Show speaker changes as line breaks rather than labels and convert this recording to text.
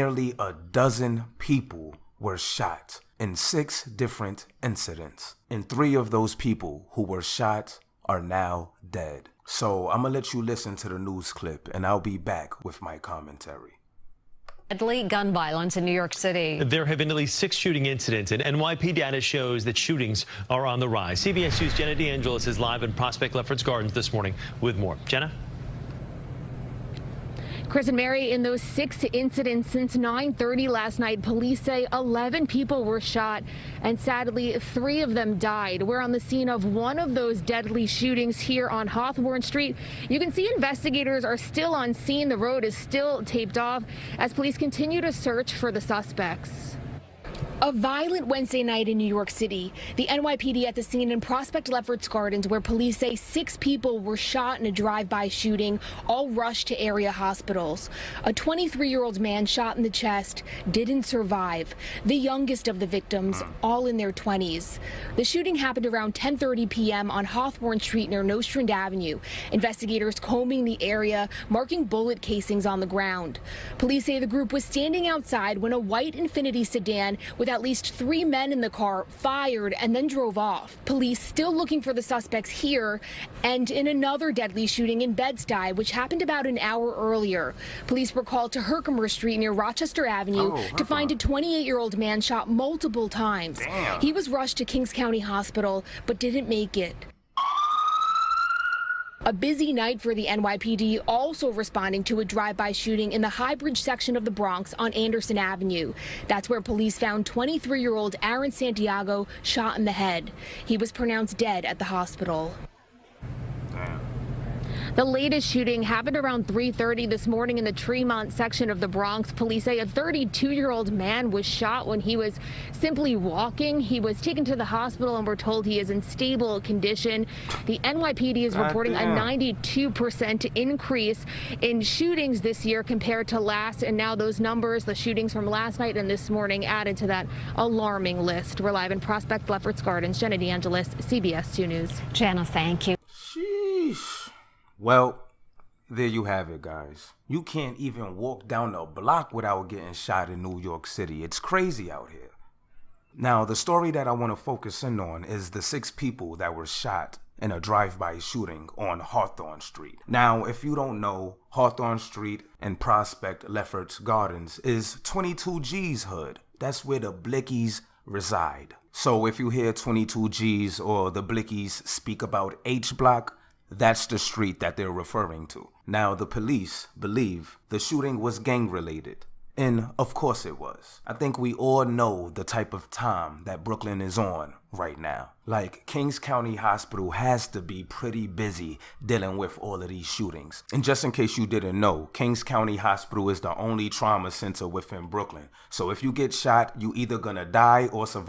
Nearly a dozen people were shot in 6 different incidents, and 3 of those people who were shot are now dead. So I'm gonna let you listen to the news clip and I'll be back with my commentary.
Deadly gun violence in New York City.
There have been at least 6 shooting incidents, and NYPD data shows that shootings are on the rise. CBS News' Jenna DeAngelis is live in Prospect Lefferts Gardens this morning with more. Jenna?
Chris and Mary, in those 6 incidents since 9:30 last night, police say 11 people were shot, and sadly, 3 of them died. We're on the scene of one of those deadly shootings here on Hawthorne Street. You can see investigators are still on scene. The road is still taped off as police continue to search for the suspects. A violent Wednesday night in New York City. The NYPD at the scene in Prospect Lefferts Gardens, where police say 6 people were shot in a drive-by shooting, all rushed to area hospitals. A 23-year-old man shot in the chest didn't survive. The youngest of the victims, all in their 20s. The shooting happened around 10:30 p.m. on Hawthorne Street near Nostrand Avenue. Investigators combing the area, marking bullet casings on the ground. Police say the group was standing outside when a white Infiniti sedan with at least 3 men in the car fired and then drove off. Police still looking for the suspects here and in another deadly shooting in Bed-Stuy, which happened about an hour earlier. Police were called to Herkimer Street near Rochester Avenue to find a 28-year-old man shot multiple times.
Damn.
He was rushed to Kings County Hospital but didn't make it. A busy night for the NYPD, also responding to a drive-by shooting in the High Bridge section of the Bronx on Anderson Avenue. That's where police found 23-year-old Aaron Santiago shot in the head. He was pronounced dead at the hospital. The latest shooting happened around 3:30 this morning in the Tremont section of the Bronx. Police say a 32-year-old man was shot when he was simply walking. He was taken to the hospital and we're told he is in stable condition. The NYPD is reporting a 92% increase in shootings this year compared to last. And now those numbers, the shootings from last night and this morning, added to that alarming list. We're live in Prospect Lefferts Gardens. Jenna DeAngelis, CBS 2 News.
Jenna, thank you.
Sheesh. Well, there you have it, guys. You can't even walk down a block without getting shot in New York City. It's crazy out here. Now, the story that I want to focus in on is the 6 people that were shot in a drive-by shooting on Hawthorne Street. Now, if you don't know, Hawthorne Street and Prospect Lefferts Gardens is 22G's hood. That's where the Blixkys reside. So if you hear 22G's or the Blixkys speak about H Block, that's the street that they're referring to. Now, the police believe the shooting was gang-related. And of course it was. I think we all know the type of time that Brooklyn is on right now. Like, Kings County Hospital has to be pretty busy dealing with all of these shootings. And just in case you didn't know, Kings County Hospital is the only trauma center within Brooklyn. So if you get shot, you either gonna die or survive.